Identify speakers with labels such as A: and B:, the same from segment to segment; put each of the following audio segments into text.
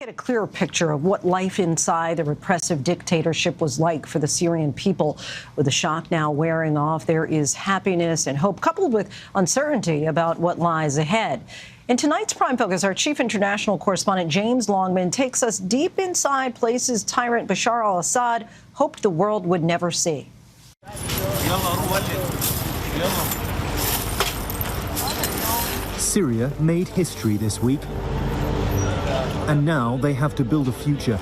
A: Get a clearer picture of what life inside the repressive dictatorship was like for the Syrian people. With the shock now wearing off, there is happiness and hope, coupled with uncertainty about what lies ahead. In tonight's Prime Focus, our chief international correspondent James Longman takes us deep inside places tyrant Bashar al-Assad hoped the world would never see.
B: Syria made history this week. And now they have to build a future.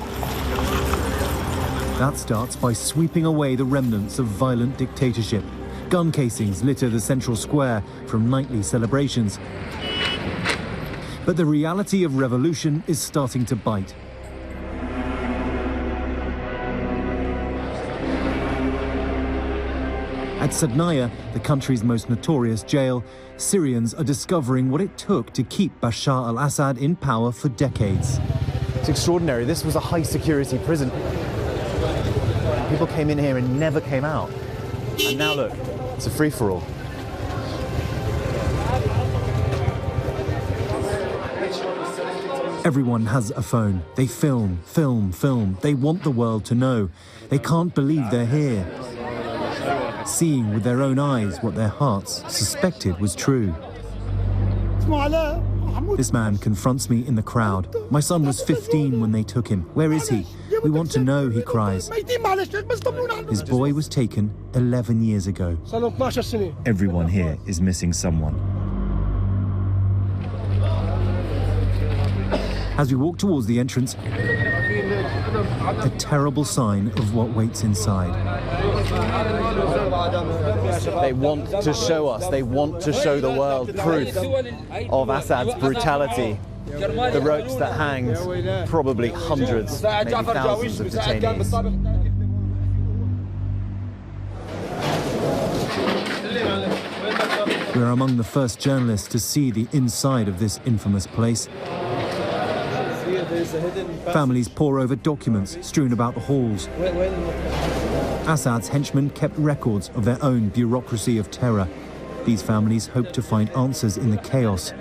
B: That starts by sweeping away the remnants of violent dictatorship. Gun casings litter the central square from nightly celebrations. But the reality of revolution is starting to bite. At Sadnaya, the country's most notorious jail, Syrians are discovering what it took to keep Bashar al-Assad in power for decades.
C: It's extraordinary. This was a high-security prison. People came in here and never came out. And now look, it's a free-for-all.
B: Everyone has a phone. They film. They want the world to know. They can't believe they're here, seeing with their own eyes what their hearts suspected was true. This man confronts me in the crowd. My son was 15 when they took him. Where is he? We want to know, he cries. His boy was taken 11 years ago. Everyone here is missing someone. As we walk towards the entrance, a terrible sign of what waits inside.
C: They want to show us, they want to show the world proof of Assad's brutality. The ropes that hanged probably hundreds, maybe thousands of detainees.
B: We're among the first journalists to see the inside of this infamous place. Families pore over documents strewn about the halls. Assad's henchmen kept records of their own bureaucracy of terror. These families hope to find answers in the chaos.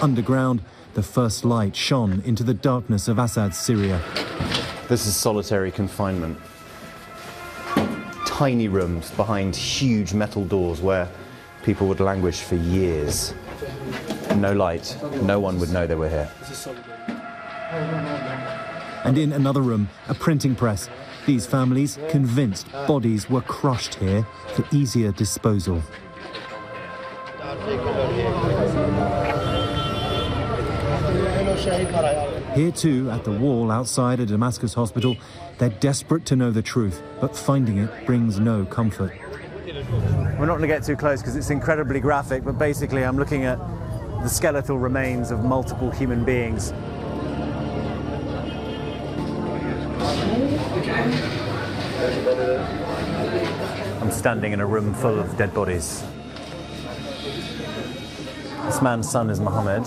B: Underground, the first light shone into the darkness of Assad's Syria.
C: This is solitary confinement. Tiny rooms behind huge metal doors where people would languish for years. No light, no one would know they were here.
B: And in another room, a printing press. These families convinced bodies were crushed here for easier disposal. Here too, at the wall outside a Damascus hospital, they're desperate to know the truth, but finding it brings no comfort.
C: We're not going to get too close because it's incredibly graphic, but basically I'm looking at the skeletal remains of multiple human beings. I'm standing in a room full of dead bodies. This man's son is Mohammed.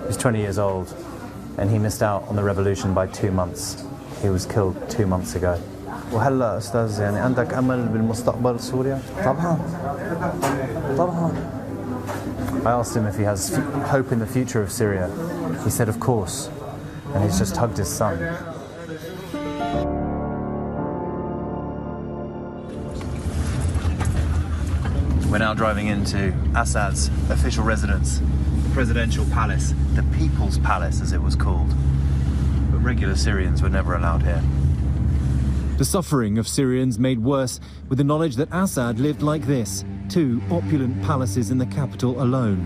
C: He's 20 years old, and he missed out on the revolution by 2 months. He was killed 2 months ago.
D: وهلا استاذ يعني عندك امل بالمستقبل سوريا؟ طبعا.
C: I asked him if he has hope in the future of Syria. He said, of course, and he's just hugged his son. We're now driving into Assad's official residence, the presidential palace, the People's Palace as it was called. But regular Syrians were never allowed here.
B: The suffering of Syrians made worse with the knowledge that Assad lived like this, 2 opulent palaces in the capital alone.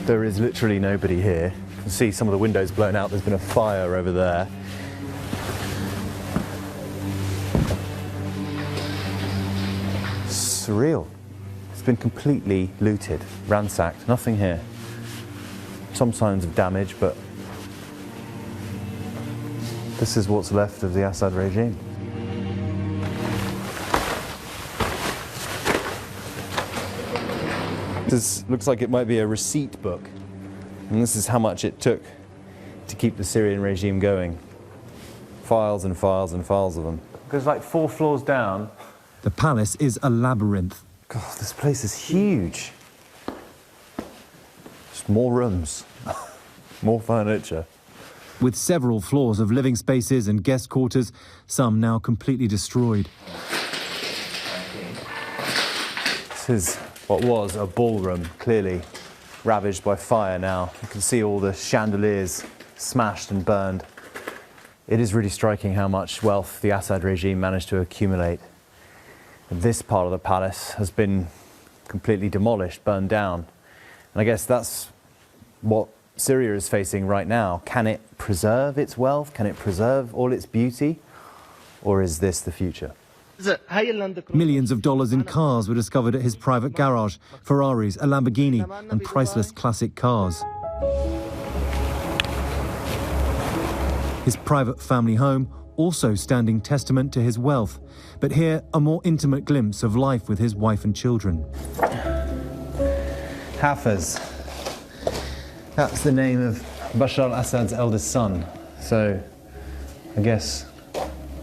C: There is literally nobody here. You can see some of the windows blown out. There's been a fire over there. Surreal. It's been completely looted, ransacked, nothing here. Some signs of damage, but this is what's left of the Assad regime. This looks like it might be a receipt book, and this is how much it took to keep the Syrian regime going. Files and files and files of them. There's like 4 floors down.
B: The palace is a labyrinth.
C: God, this place is huge. Just more rooms. More furniture.
B: With several floors of living spaces and guest quarters, some now completely destroyed.
C: This is what was a ballroom, clearly ravaged by fire now. You can see all the chandeliers smashed and burned. It is really striking how much wealth the Assad regime managed to accumulate. This part of the palace has been completely demolished, burned down. And I guess that's what Syria is facing right now. Can it preserve its wealth? Can it preserve all its beauty? Or is this the future?
B: Millions of dollars in cars were discovered at his private garage, Ferraris, a Lamborghini, and priceless classic cars. His private family home also standing testament to his wealth. But here, a more intimate glimpse of life with his wife and children.
C: Hafez. That's the name of Bashar al-Assad's eldest son. So, I guess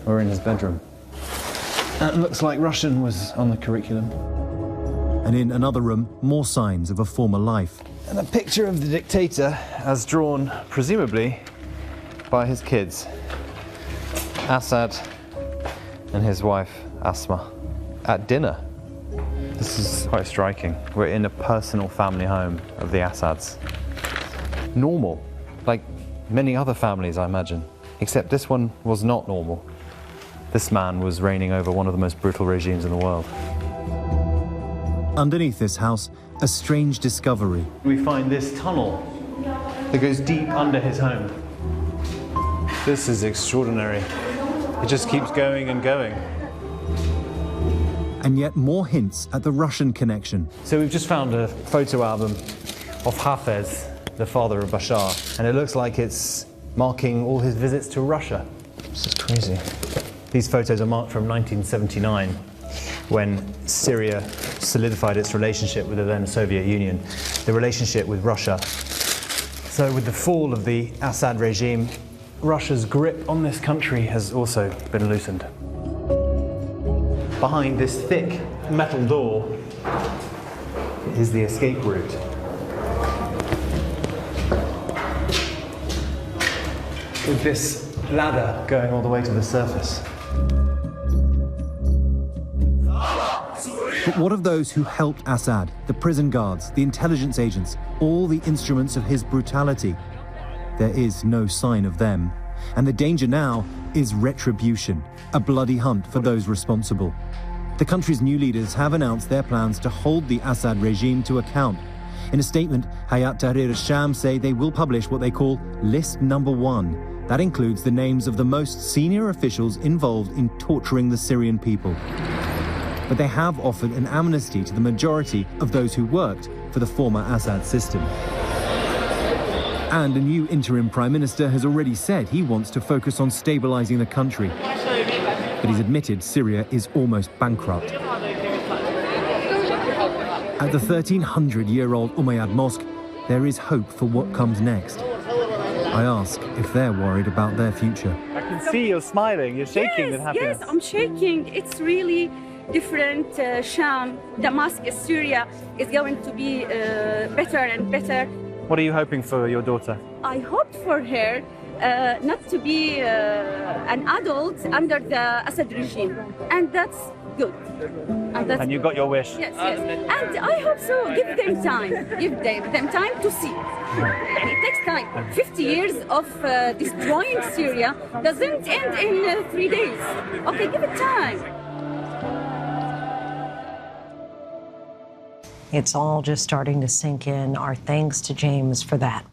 C: we're in his bedroom. It looks like Russian was on the curriculum.
B: And in another room, more signs of a former life.
C: And a picture of the dictator as drawn, presumably, by his kids. Assad and his wife, Asma, at dinner. This is quite striking. We're in a personal family home of the Assads. Normal, like many other families, I imagine. Except this one was not normal. This man was reigning over one of the most brutal regimes in the world.
B: Underneath this house, a strange discovery.
C: We find this tunnel that goes deep under his home. This is extraordinary. It just keeps going and going.
B: And yet more hints at the Russian connection.
C: So we've just found a photo album of Hafez, the father of Bashar, and it looks like it's marking all his visits to Russia. This is crazy. These photos are marked from 1979, when Syria solidified its relationship with the then Soviet Union, the relationship with Russia. So with the fall of the Assad regime, Russia's grip on this country has also been loosened. Behind this thick metal door is the escape route. With this ladder going all the way to the surface.
B: But what of those who helped Assad, the prison guards, the intelligence agents, all the instruments of his brutality? There is no sign of them. And the danger now is retribution, a bloody hunt for those responsible. The country's new leaders have announced their plans to hold the Assad regime to account. In a statement, Hayat Tahrir al-Sham say they will publish what they call List Number 1. That includes the names of the most senior officials involved in torturing the Syrian people. But they have offered an amnesty to the majority of those who worked for the former Assad system. And a new interim prime minister has already said he wants to focus on stabilizing the country. But he's admitted Syria is almost bankrupt. At the 1,300-year-old Umayyad Mosque, there is hope for what comes next. I ask if they're worried about their future.
C: I can see you're smiling, you're shaking with happiness.
E: Yes, I'm shaking. It's really different. Sham, Damascus, Syria is going to be better and better.
C: What are you hoping for your daughter?
E: I hope for her not to be an adult under the Assad regime, and that's good.
C: And you got your wish?
E: Yes, yes. And I hope so. Give them time. Give them time to see. And it takes time. 50 years of destroying Syria doesn't end in 3 days. Okay, give it time.
A: It's all just starting to sink in. Our thanks to James for that.